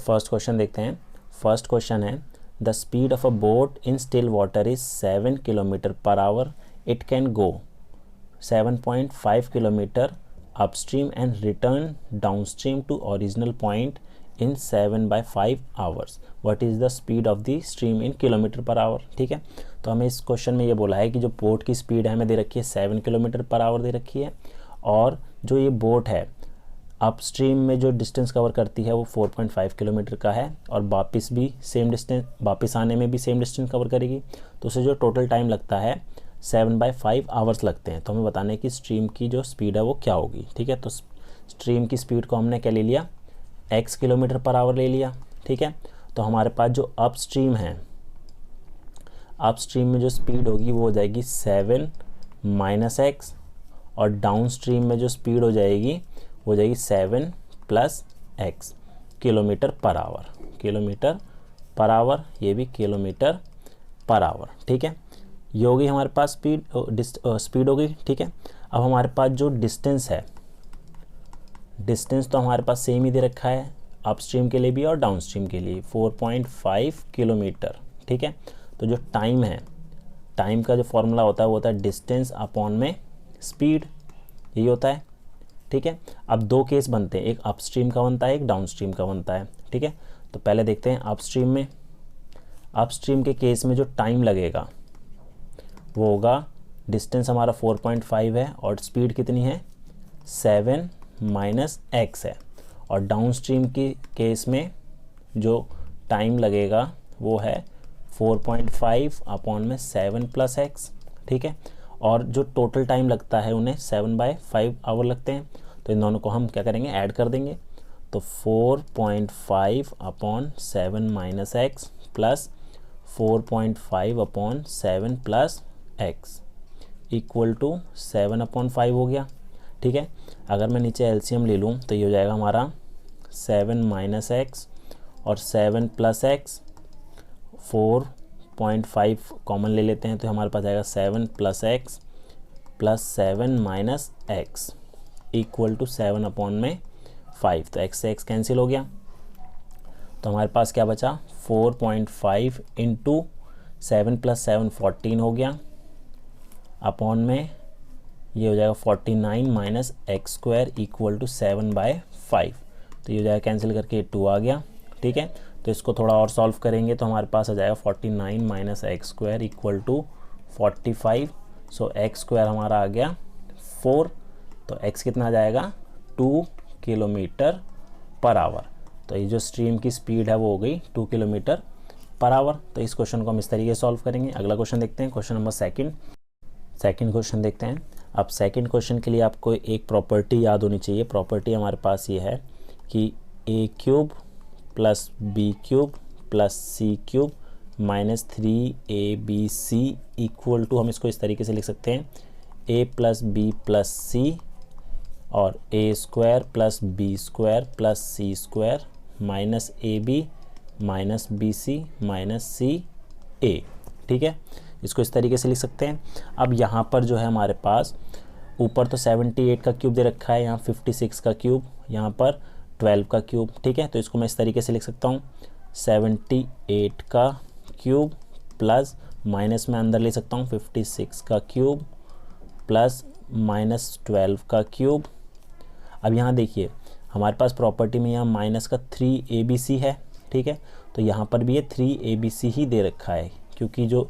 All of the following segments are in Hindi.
फर्स्ट क्वेश्चन देखते हैं। फर्स्ट क्वेश्चन है the speed of a boat in still water is 7 kilometre per hour. It can go 7.5 kilometre upstream and return downstream to original point in 7/5 hours. What is the speed of the stream in kilometre per hour. ठीक है, तो हमें इस क्वेश्चन में ये बोला है कि जो बोट की स्पीड है हमें दे रखी है 7 किलोमीटर पर आवर दे रखी है, और जो ये बोट है अपस्ट्रीम में जो डिस्टेंस कवर करती है वो 4.5 किलोमीटर का है, और वापस भी सेम डिस्टेंस, वापस आने में भी सेम डिस्टेंस कवर करेगी। तो उसे जो टोटल टाइम लगता है 7/5 आवर्स लगते हैं। तो हमें बताने की स्ट्रीम की जो स्पीड है वो क्या होगी। ठीक है, तो स्ट्रीम की स्पीड को हमने क्या ले लिया, x किलोमीटर पर आवर ले लिया। ठीक है, तो हमारे पास जो अपस्ट्रीम है, अपस्ट्रीम में जो स्पीड होगी वो हो जाएगी 7 - x, और डाउन स्ट्रीम में जो स्पीड हो जाएगी वो जाएगी 7 + x kilometre per our. Kilometre per our, ये भी किलोमीटर पर आवर। ठीक है, ये होगी हमारे पास स्पीड होगी। ठीक है, अब हमारे पास जो डिस्टेंस है, डिस्टेंस तो हमारे पास सेम ही दे रखा है अपस्ट्रीम के लिए भी और डाउन स्ट्रीम के लिए, 4.5 किलोमीटर। ठीक है, तो जो टाइम है, टाइम का जो फॉर्मूला होता है वो होता है डिस्टेंस अपॉन में स्पीड, यही होता है। ठीक है, अब दो केस बनते हैं, एक अपस्ट्रीम का बनता है, एक डाउन स्ट्रीम का बनता है। ठीक है, तो पहले देखते हैं अपस्ट्रीम में। अपस्ट्रीम के केस में जो टाइम लगेगा वो होगा, डिस्टेंस हमारा 4.5 है और स्पीड कितनी है 7 - x है, और डाउन स्ट्रीम की केस में जो टाइम लगेगा वो है 4.5 अपॉन में 7 + x। ठीक है, और जो टोटल टाइम लगता है उन्हें 7/5 आवर लगते हैं। तो इन दोनों को हम क्या करेंगे, ऐड कर देंगे। तो 4.5 upon 7 - x plus 4.5 upon 7 + x equal to 7/5 हो गया। ठीक है, अगर मैं नीचे एलसीएम ले लूँ तो ये हो जाएगा हमारा 7 - x और 7 + x, 4.5 कॉमन ले लेते हैं तो हमारे पास आएगा 7 + x plus 7 - x equal to 7/5। तो x से x कैंसिल हो गया, तो हमारे पास क्या बचा 4.5 × 7 + 7 14 हो गया, अपॉन में ये हो जाएगा 49 - x² इक्वल टू 7/5। तो ये हो जाएगा कैंसिल करके 2 आ गया। ठीक है, तो इसको थोड़ा और सॉल्व करेंगे तो हमारे पास आ जाएगा 49 - x² equal to 45। So x² हमारा आ गया 4, तो x कितना आ जाएगा 2 किलोमीटर पर आवर। तो ये जो स्ट्रीम की स्पीड है वो हो गई 2 किलोमीटर पर आवर। तो इस क्वेश्चन को हम इस तरीके से सॉल्व करेंगे। अगला क्वेश्चन देखते हैं, क्वेश्चन नंबर सेकंड क्वेश्चन देखते हैं। अब सेकंड क्वेश्चन के लिए आपको एक प्रॉपर्टी याद होनी चाहिए। प्रॉपर्टी हमारे पास ये है कि a³ + b³ + c³ -3 abc equal to, हम इसको इस तरीके से लिख सकते हैं a + b + c और a² + b² + c² -ab -bc -ca। ठीक है, इसको इस तरीके से लिख सकते हैं। अब यहाँ पर जो है हमारे पास ऊपर तो 78 का क्यूब दे रखा है, यहाँ 56 का क्यूब, यहाँ पर 12 का क्यूब। ठीक है, तो इसको मैं इस तरीके से लिख सकता हूँ 78 का क्यूब प्लस माइनस में अंदर ले सकता हूँ 56 का क्यूब प्लस -12 का क्यूब। अब यहाँ देखिए हमारे पास प्रॉपर्टी में यहाँ माइनस का 3abc है। ठीक है, तो यहाँ पर भी ये 3abc ही दे रखा है क्योंकि जो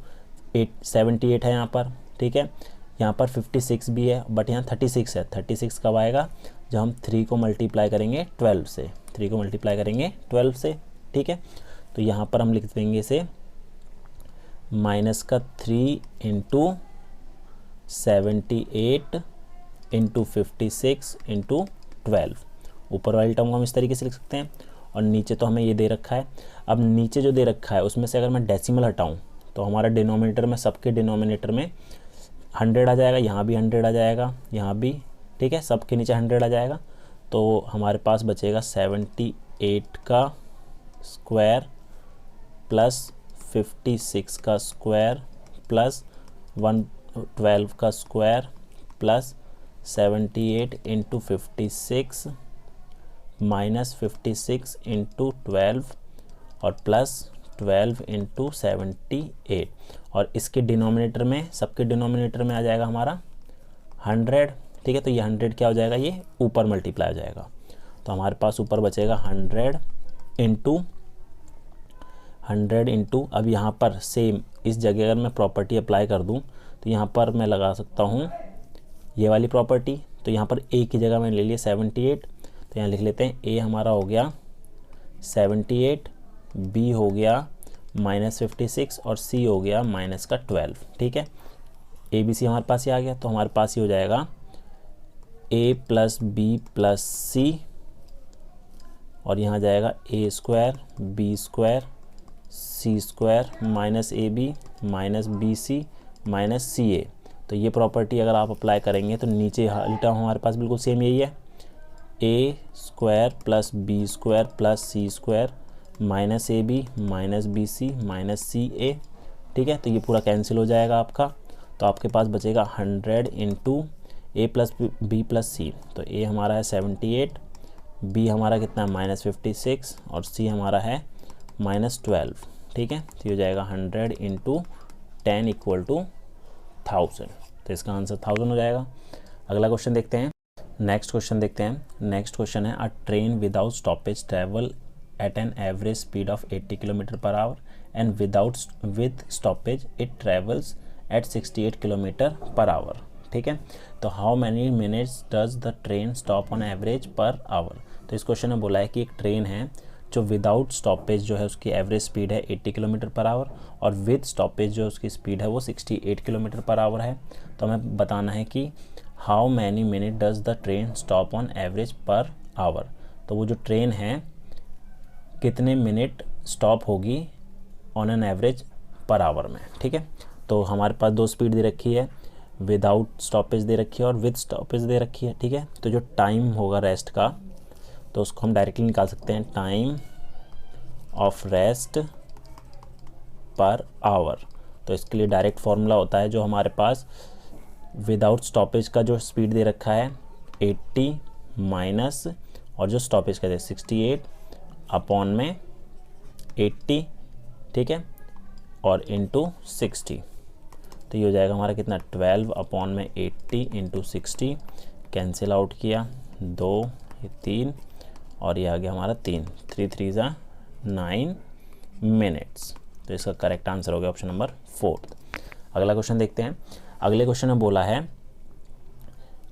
78 है यहाँ पर। ठीक है, यहाँ पर 56 भी है बट यहाँ 36 है। 36 कब आएगा, जब हम 3 को मल्टीप्लाई करेंगे 12 से, 3 को मल्टीप्लाई करेंगे 12 से। ठीक है, तो यहाँ पर हम लिख देंगे इसे -3 × 78 × 56 × 12। ऊपर वाली टर्म को हम इस तरीके से लिख सकते हैं, और नीचे तो हमें ये दे रखा है। अब नीचे जो दे रखा है उसमें से अगर मैं डेसिमल हटाऊं तो हमारा डिनोमिनेटर में, सबके डिनोमिनेटर में 100 आ जाएगा, यहाँ भी 100 आ जाएगा, यहाँ भी। ठीक है, सबके नीचे 100 आ जाएगा, तो हमारे पास बचेगा 78 का स्क्वायर प्लस 56 का स्क्वायर प्लस 112 का स्क्वायर प्लस 78 × 56 -56 इंटू 12 और प्लस 12 इंटू 78, और इसके डिनोमिनेटर में, सबके डिनोमिनेटर में आ जाएगा हमारा 100, ठीक है। तो ये 100 क्या हो जाएगा, ये ऊपर मल्टीप्लाई हो जाएगा, तो हमारे पास ऊपर बचेगा 100 इंटू अब यहाँ पर सेम इस जगह अगर मैं प्रॉपर्टी अप्लाई कर दूँ तो यहाँ पर मैं लगा सकता हूँ ये वाली प्रॉपर्टी। तो यहाँ पर a की जगह मैंने ले लिया 78, तो यहाँ लिख लेते हैं a हमारा हो गया 78, b हो गया -56 और c हो गया -12, ठीक है। a b c हमारे पास ही आ गया, तो हमारे पास ही हो जाएगा a प्लस बी प्लस सी, और यहाँ जाएगा a square b square c square -ab -bc -ca। तो ये प्रॉपर्टी अगर आप अप्लाई करेंगे तो नीचे टर्म हमारे पास बिल्कुल सेम यही है, a square plus b square plus c square -ab -bc -ca, ठीक है। तो ये पूरा कैंसिल हो जाएगा आपका, तो आपके पास बचेगा 100 into a plus B plus C. तो a हमारा है 78, b हमारा कितना है -56 और c हमारा है -12, ठीक है। तो ये हो जाएगा 100 इंटू 10 इक्वल टू 1000, तो इसका आंसर 1000 हो जाएगा। अगला क्वेश्चन देखते हैं, नेक्स्ट क्वेश्चन देखते हैं। नेक्स्ट क्वेश्चन है, अ train without stoppage travel eight an average speed of 80 km/h and with stoppage it travels eight 68 km/h, ठीक है। तो how many minutes does the train stop on average per hour. तो इस क्वेश्चन में बोला है कि एक ट्रेन है जो विदाउट स्टॉपेज जो है उसकी एवरेज स्पीड है 80 km/h और विद स्टॉपेज जो उसकी स्पीड है वो 68 km/h है। तो हमें बताना है कि how many minute does the train stop on average per hour. तो वो जो ट्रेन है कितने मिनट स्टॉप होगी on an average per hour में, ठीक है। तो हमारे पास दो स्पीड दे रखी है, विदाउट स्टॉपेज दे रखी है और विद स्टॉपेज दे रखी है, ठीक है। तो जो टाइम होगा रेस्ट का तो उसको हम डायरेक्टली निकाल सकते हैं, time of rest per hour. तो इसके लिए डायरेक्ट फॉर्मूला होता है जो हमारे पास विदाउट स्टॉपेज का जो स्पीड दे रखा है 80 माइनस और जो स्टॉपेज का दे 68 अपॉन में 80, ठीक है, और इंटू 60। तो ये हो जाएगा हमारा कितना 12 अपॉन में 80 इंटू 60, कैंसिल आउट किया 2 3 और ये आ गया हमारा 3 3 × 9 मिनट्स। तो इसका करेक्ट आंसर हो गया ऑप्शन नंबर 4। अगला क्वेश्चन देखते हैं। अगले क्वेश्चन में बोला है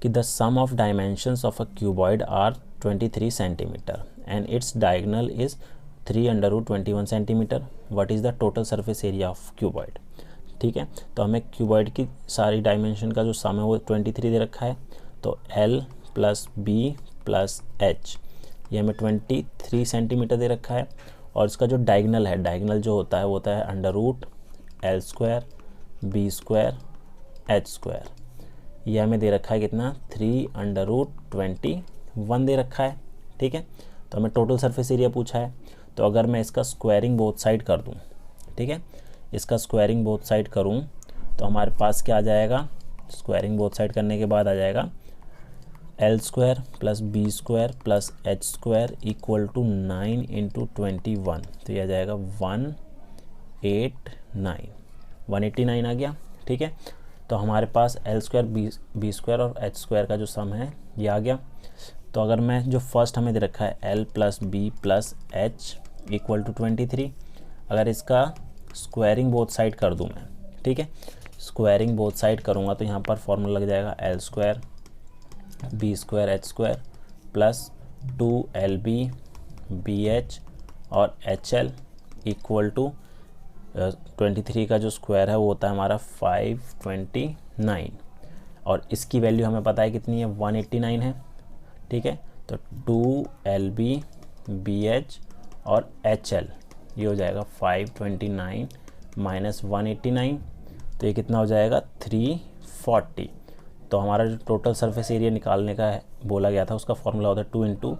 कि the sum of dimensions of a cuboid are 23 centimetre and its diagonal is 3√21 centimetre, what is the total surface area of cuboid, ठीक है। तो हमें क्यूबॉइड की सारी डायमेंशन का जो सम है वो 23 दे रखा है। तो L plus B plus H, ये हमें 23 सेंटीमीटर दे रखा है, और इसका जो डायगोनल है, डायगोनल जो होता है वो होता है √L² b² h², ये हमें दे रखा है कितना 3√21 दे रखा है, ठीक है। तो हमें टोटल सरफेस एरिया पूछा है। तो अगर मैं इसका स्क्वायरिंग बोथ साइड कर दूं, ठीक है, इसका स्क्वायरिंग बोथ साइड करूं तो हमारे पास क्या आ जाएगा, स्क्वायरिंग बोथ साइड करने के बाद आ जाएगा L² plus b² plus h² equal to 9 into 21। तो यह आ जाएगा 189 आ गया, ठीक है। तो हमारे पास L² b² और h² का जो सम है ये आ गया। तो अगर मैं जो फर्स्ट हमें दे रखा है L plus B plus H equal to 23, अगर इसका स्क्वायरिंग बोथ साइड कर दूं मैं, ठीक है, स्क्वायरिंग बोथ साइड करूंगा तो यहाँ पर फॉर्मूला लग जाएगा L² b² h² plus 2LB BH और HL इक्वल टू 23 का जो स्क्वायर है वो होता है हमारा 529, और इसकी वैल्यू हमें पता है कितनी है 189 है, ठीक है। तो 2LB BH और HL ये हो जाएगा 529 माइनस 189, तो ये कितना हो जाएगा 340। तो हमारा जो टोटल सरफेस एरिया निकालने का है बोला गया था उसका फॉर्मूला होता है 2 into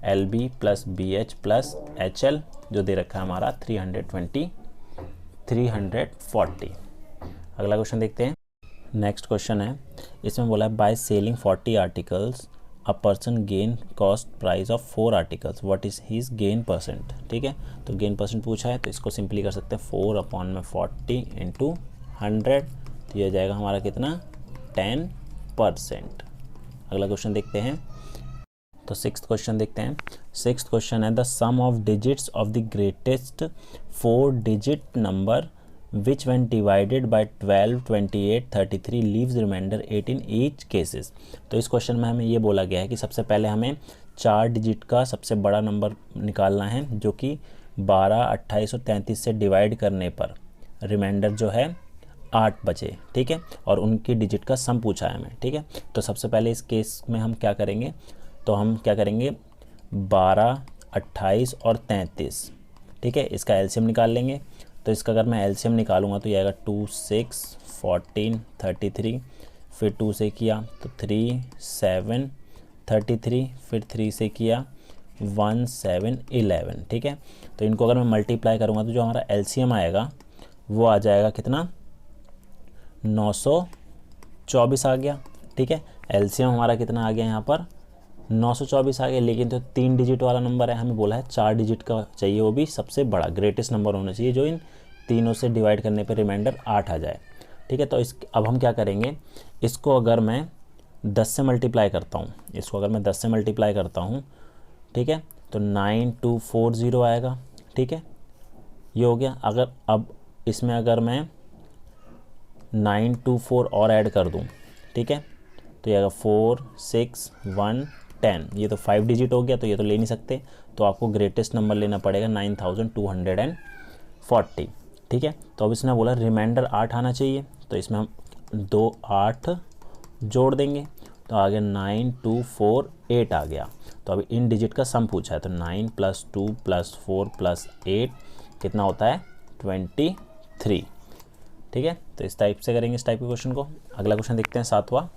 LB plus BH plus HL जो दे रखा है हमारा 340। अगला क्वेश्चन देखते हैं। नेक्स्ट क्वेश्चन है, इसमें बोला है by selling 40 articles a person gain cost price of 4 articles, what is his gain percent. ठीक है, तो गेन परसेंट पूछा है तो इसको सिंपली कर सकते हैं 4/40 इंटू 100, तो ये हो जाएगा हमारा कितना 10%। अगला क्वेश्चन देखते हैं। तो सिक्स्थ क्वेश्चन देखते हैं। सिक्स्थ क्वेश्चन है the sum of digits of the greatest 4 digit number which when divided by 12, 28, 33 leaves remainder 8 in each cases। तो इस क्वेश्चन में हमें ये बोला गया है कि सबसे पहले हमें 4 डिजिट का सबसे बड़ा नंबर निकालना है जो कि 12, 28 और 33 से डिवाइड करने पर रिमाइंडर जो है 8 बचे। ठीक है, और उनकी डिजिट का सम पूछा है हमें। ठीक है, तो सबसे पहले इस केस में हम क्या करेंगे, तो हम क्या करेंगे 12, 28 और 33। ठीक है, इसका एलसीएम निकाल लेंगे। तो इसका अगर मैं एलसीएम निकालूंगा तो ये आएगा 2, 6, 14, 33, फिर 2 से किया तो 3, 7, 33, फिर 3 से किया 1, 7, 11। ठीक है, तो इनको अगर मैं मल्टीप्लाई करूँगा तो जो हमारा एलसीएम आएगा वो आ जाएगा कितना 924 आ गया। ठीक है, एलसीएम हमारा कितना आ गया यहाँ पर 924 आ गया, लेकिन तो 3 डिजिट वाला नंबर है, हमें बोला है 4 डिजिट का चाहिए, वो भी सबसे बड़ा ग्रेटेस्ट नंबर होना चाहिए जो इन तीनों से डिवाइड करने पर रिमाइंडर 8 आ जाए। ठीक है, तो अब हम क्या करेंगे, इसको अगर मैं 10 से मल्टीप्लाई करता हूँ, इसको अगर मैं 10 से मल्टीप्लाई करता हूँ, ठीक है, तो 9240 आएगा। ठीक है, ये हो गया। अगर अब इसमें अगर मैं 924 और ऐड कर दूँ, ठीक है, तो ये आएगा 4, 6, 1, 10। ये तो 5 डिजिट हो गया, तो ये तो ले नहीं सकते, तो आपको ग्रेटेस्ट नंबर लेना पड़ेगा 9240। ठीक है, तो अब इसने बोला रिमाइंडर 8 आना चाहिए, तो इसमें हम 2 8 जोड़ देंगे, तो आ गया 9248 आ गया। तो अभी इन डिजिट का सम पूछा है, तो 9 + 2 + 4 + 8 कितना होता है 23। ठीक है, तो इस टाइप से करेंगे इस टाइप के क्वेश्चन को। अगला क्वेश्चन देखते हैं 7वां।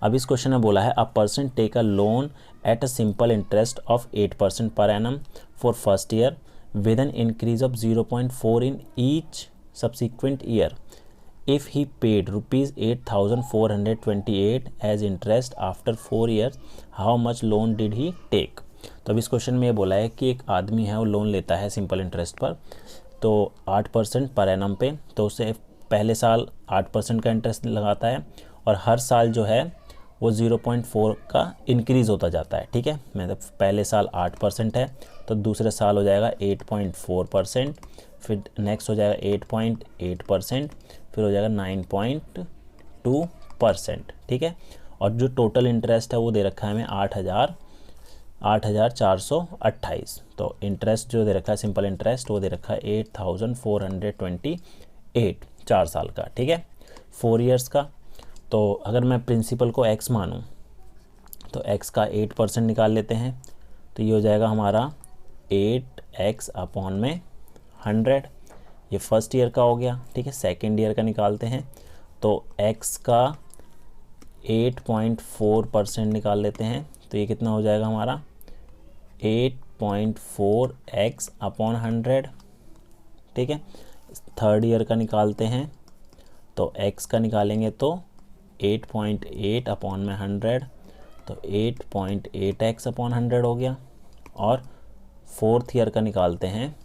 अब इस क्वेश्चन में बोला है a person take a loan at a simple interest of 8% per annum for first year with an increase of 0.4 in each subsequent year. If he paid rupees 8,428 as interest after 4 years, how much loan did he take? तो अब इस क्वेश्चन में ये बोला है कि एक आदमी है वो लोन लेता है सिंपल इंटरेस्ट पर, तो 8% पर एनम पे, तो उसे पहले साल 8% का इंटरेस्ट लगाता है और हर साल जो है वो 0.4 का इंक्रीज़ होता जाता है। ठीक है, मतलब पहले साल 8% है तो दूसरे साल हो जाएगा 8.4%, फिर नेक्स्ट हो जाएगा 8.8%, फिर हो जाएगा 9.2%। ठीक है, और जो टोटल इंटरेस्ट है वो दे रखा है हमें 8,428। तो इंटरेस्ट जो दे रखा है सिंपल इंटरेस्ट वो दे रखा है 8,428 4 साल का। ठीक है, 4 इयर्स का। तो अगर मैं प्रिंसिपल को x मानूं तो x का 8% निकाल लेते हैं, तो ये हो जाएगा हमारा 8x/100। ये फर्स्ट ईयर का हो गया। ठीक है, सेकेंड ईयर का निकालते हैं तो x का 8.4% निकाल लेते हैं, तो ये कितना हो जाएगा हमारा 8.4x/100। ठीक है, थर्ड ईयर का निकालते हैं तो x का निकालेंगे तो 8.8/100, तो 8.8x/100 हो गया। और फोर्थ ईयर का निकालते हैं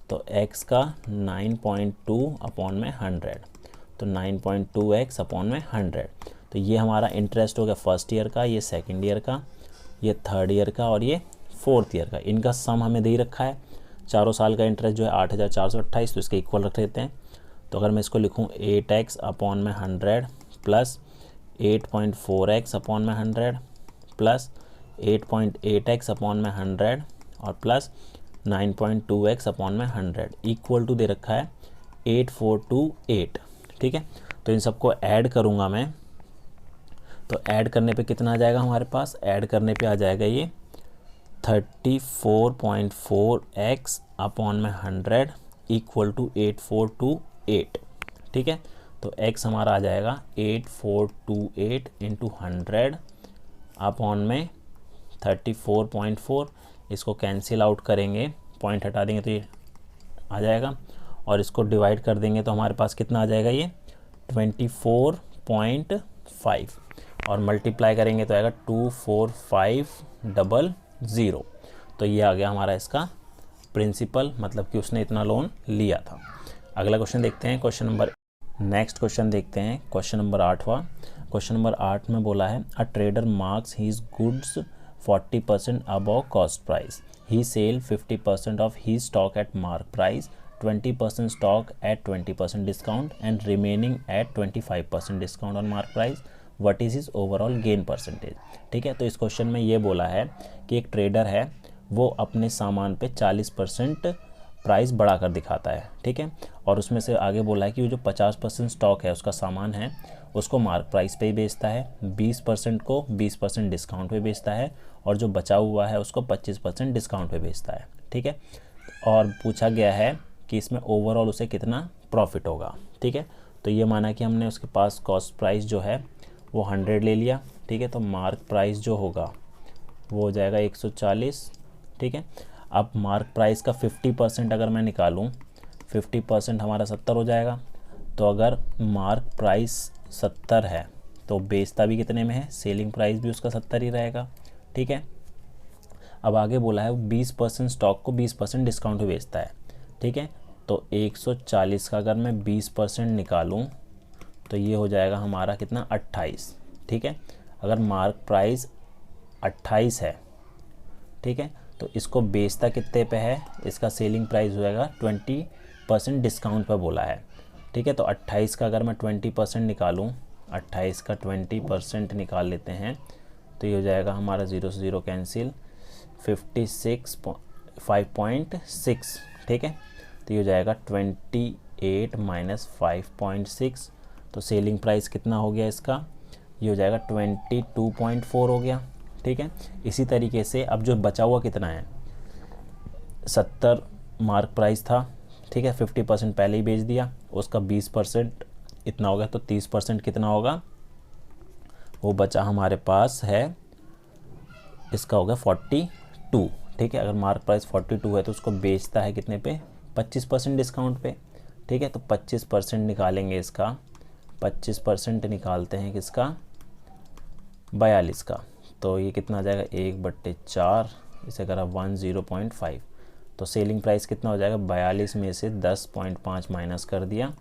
तो x का 9.2/100, तो 9.2x/100। तो ये हमारा इंटरेस्ट हो गया फर्स्ट ईयर का, ये सेकंड ईयर का, ये थर्ड ईयर का और ये फोर्थ ईयर का। इनका सम हमें दे रखा है। चारों साल का इंटरेस्ट जो है 8,428, तो इसके इक्वल रख लेते हैं। तो अगर मैं इसको लिखूँ 8x/100 plus 8.4x/100 plus 8.8x/100 और प्लस 9.2x/100 इक्वल टू दे रखा है 8428। ठीक है, तो इन सबको ऐड करूँगा मैं, तो ऐड करने पे कितना आ जाएगा हमारे पास, ऐड करने पे आ जाएगा ये 34.4x/100 इक्वल टू 8428। ठीक है, तो x हमारा आ जाएगा 8428 इंटू 100/34.4। इसको कैंसिल आउट करेंगे, पॉइंट हटा देंगे तो ये आ जाएगा, और इसको डिवाइड कर देंगे तो हमारे पास कितना आ जाएगा ये 24.5। और मल्टीप्लाई करेंगे तो आएगा 24500। तो ये आ गया हमारा इसका प्रिंसिपल, मतलब कि उसने इतना लोन लिया था। अगला क्वेश्चन देखते हैं, नेक्स्ट क्वेश्चन देखते हैं, क्वेश्चन नंबर 8वां। क्वेश्चन नंबर 8 में बोला है a trader marks his goods 40% above cost price, he sell 50% of he stock at mark price, 20% stock at 20% discount and remaining at 25% discount on mark price, what is his overall gain percentage. ठीक है, तो इस क्वेश्चन में ये बोला है कि एक ट्रेडर है, वो अपने सामान पे 40% प्राइस बढ़ा कर दिखाता है। ठीक है, और उसमें से आगे बोला है कि वो जो 50% स्टॉक है उसका सामान है उसको मार्क प्राइस पे ही बेचता है, 20% को 20% डिस्काउंट पे बेचता है, और जो बचा हुआ है उसको 25% डिस्काउंट पे बेचता है। ठीक है, और पूछा गया है कि इसमें ओवरऑल उसे कितना प्रॉफिट होगा। ठीक है, तो ये माना कि हमने उसके पास कॉस्ट प्राइस जो है वो 100 ले लिया। ठीक है, तो मार्क प्राइस जो होगा वो हो जाएगा 140। ठीक है, अब मार्क प्राइस का 50% अगर मैं निकालूं, 50% हमारा 70 हो जाएगा। तो अगर मार्क प्राइस 70 है तो बेचता भी कितने में है, सेलिंग प्राइस भी उसका 70 ही रहेगा। ठीक है, अब आगे बोला है 20% स्टॉक को 20% डिस्काउंट पे बेचता है। ठीक है, तो 140 का अगर मैं 20% निकालूं तो ये हो जाएगा हमारा कितना, 28। ठीक है, अगर मार्क प्राइस 28 है, ठीक है, तो इसको बेचता कितने पे है, इसका सेलिंग प्राइस हो जाएगा 20% डिस्काउंट पे बोला है। ठीक है, तो 28 का अगर मैं 20% निकालूं, 28 का 20% निकाल लेते हैं तो ये हो जाएगा हमारा 0 से 0 कैंसिल, 5.6। ठीक है, तो ये हो जाएगा 28 माइनस 5.6, तो सेलिंग प्राइस कितना हो गया इसका, ये हो जाएगा 22.4 हो गया। ठीक है, इसी तरीके से अब जो बचा हुआ कितना है, 70 मार्क प्राइस था। ठीक है, 50% पहले ही बेच दिया, उसका 20% इतना हो गया, तो 30% कितना होगा, वो बचा हमारे पास है, इसका होगा 42। ठीक है, अगर मार्क प्राइस 42 है तो उसको बेचता है कितने पे, 25% डिस्काउंट पे। ठीक है, तो 25% निकालेंगे इसका, 25% निकालते हैं किसका, 42 का, तो ये कितना आ जाएगा 1/4, इसे करा 10.5, तो सेलिंग प्राइस कितना हो जाएगा, 42 में से 10.5 माइनस कर दिया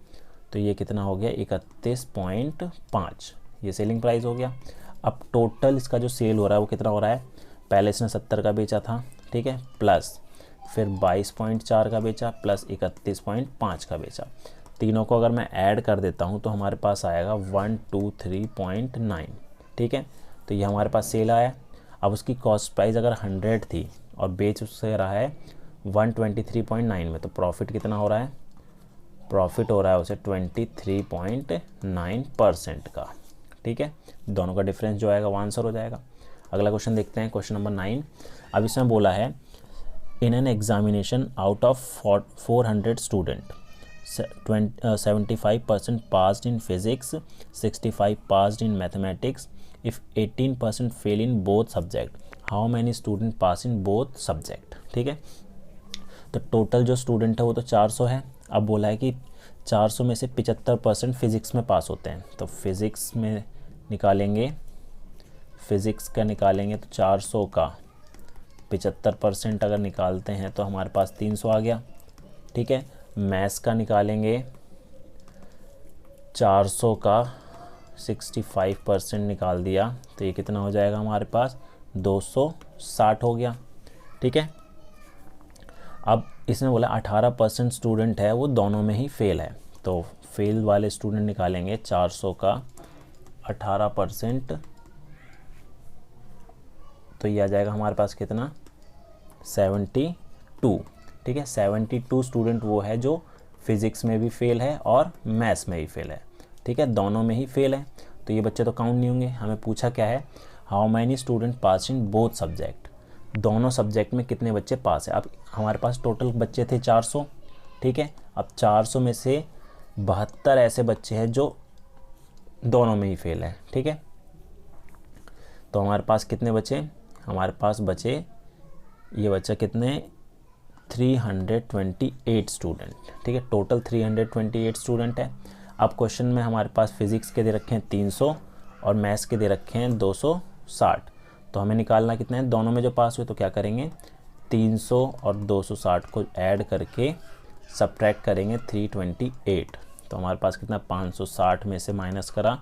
तो ये कितना हो गया, 31.5, ये सेलिंग प्राइस हो गया। अब टोटल इसका जो सेल हो रहा है वो कितना हो रहा है, पहले इसने 70 का बेचा था। ठीक है, प्लस फिर 22.4 का बेचा, प्लस 31.5 का बेचा, तीनों को अगर मैं ऐड कर देता हूँ तो हमारे पास आएगा 123.9। ठीक है, तो ये हमारे पास सेल आया। अब उसकी कॉस्ट प्राइस अगर 100 थी और बेच उससे रहा है 123.9 में, तो प्रॉफिट कितना हो रहा है, प्रॉफिट हो रहा है उसे 23.9% का। ठीक है, दोनों का डिफरेंस जो आएगा वो आंसर हो जाएगा। अगला क्वेश्चन देखते हैं, क्वेश्चन नंबर 9। अब इसमें बोला है in an examination out of 400 student 75% passed in physics, 65 passed in mathematics, if 18% fail in both subject, how many student pass in both subject. ठीक है, तो टोटल जो स्टूडेंट है वो तो 400 है। अब बोला है कि 400 में से 75% फिज़िक्स में पास होते हैं, तो फिज़िक्स में निकालेंगे, फिज़िक्स का निकालेंगे तो 400 का 75% अगर निकालते हैं तो हमारे पास 300 आ गया। ठीक है, मैथ्स का निकालेंगे 400 का 65% निकाल दिया तो ये कितना हो जाएगा हमारे पास, 260 हो गया। ठीक है, अब इसने बोला 18% स्टूडेंट है वो दोनों में ही फेल है, तो फेल वाले स्टूडेंट निकालेंगे 400 का 18%, तो ये आ जाएगा हमारे पास कितना, 72। ठीक है, 72 स्टूडेंट वो है जो फिज़िक्स में भी फेल है और मैथ्स में भी फेल है। ठीक है, दोनों में ही फेल है, तो ये बच्चे तो काउंट नहीं होंगे। हमें पूछा क्या है, how many student pass in both subject, दोनों सब्जेक्ट में कितने बच्चे पास है। अब हमारे पास टोटल बच्चे थे 400। ठीक है, अब 400 में से 72 ऐसे बच्चे हैं जो दोनों में ही फेल है। ठीक है, तो हमारे पास कितने बचे, हमारे पास बचे ये बच्चा कितने, 328 स्टूडेंट। ठीक है, टोटल 328 स्टूडेंट है। अब क्वेश्चन में हमारे पास फिज़िक्स के दे रखे हैं 300 और मैथ्स के दे रखे हैं 260। तो हमें निकालना कितना है, दोनों में जो पास हुए तो क्या करेंगे 300 और 260 को ऐड करके सब्ट्रैक्ट करेंगे 328। तो हमारे पास कितना 560 में से माइनस करा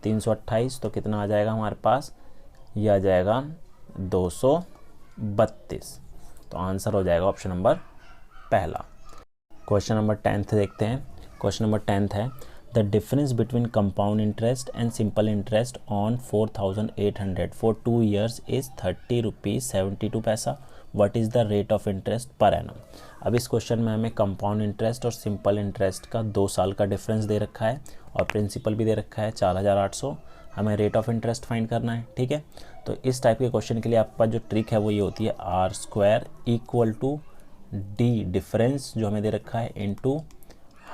328 तो कितना आ जाएगा हमारे पास, ये आ जाएगा 232। तो आंसर हो जाएगा ऑप्शन नंबर पहला। क्वेश्चन नंबर 10 देखते हैं। क्वेश्चन नंबर 10 है the difference between compound interest and simple interest on 4800 for 2 years is 30 rupees 72 पैसा। What is the rate of interest per annum. अब इस क्वेश्चन में हमें कंपाउंड इंटरेस्ट और सिंपल इंटरेस्ट का 2 साल का डिफरेंस दे रखा है और प्रिंसिपल भी दे रखा है 4800। हमें रेट ऑफ इंटरेस्ट फाइंड करना है, ठीक है। तो इस टाइप के क्वेश्चन के लिए आपके पास जो ट्रिक है वो ये होती है r² equal to D difference जो हमें दे रखा है इंटू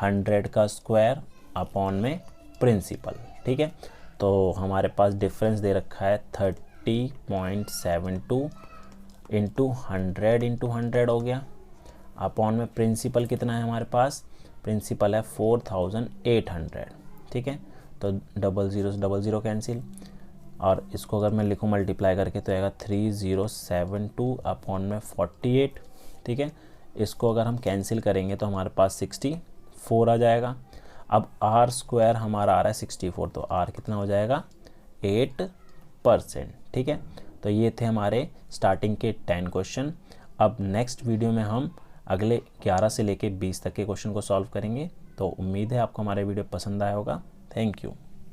100 का स्क्वायर अपॉन में प्रिंसिपल, ठीक है। तो हमारे पास डिफरेंस दे रखा है 30.72 इंटू 100 हो गया, अपॉन में प्रिंसिपल कितना है हमारे पास, प्रिंसिपल है 4800, ठीक है। तो 00 कैंसिल, और इसको अगर मैं लिखूँ मल्टीप्लाई करके तो आएगा 3072 अपॉन में 48, ठीक है। इसको अगर हम कैंसिल करेंगे तो हमारे पास 64 आ जाएगा। अब r² हमारा आ रहा है 64, तो r कितना हो जाएगा 8%, ठीक है। तो ये थे हमारे स्टार्टिंग के 10 क्वेश्चन। अब नेक्स्ट वीडियो में हम अगले 11 से लेके 20 तक के क्वेश्चन को सॉल्व करेंगे। तो उम्मीद है आपको हमारे वीडियो पसंद आया होगा। Thank you.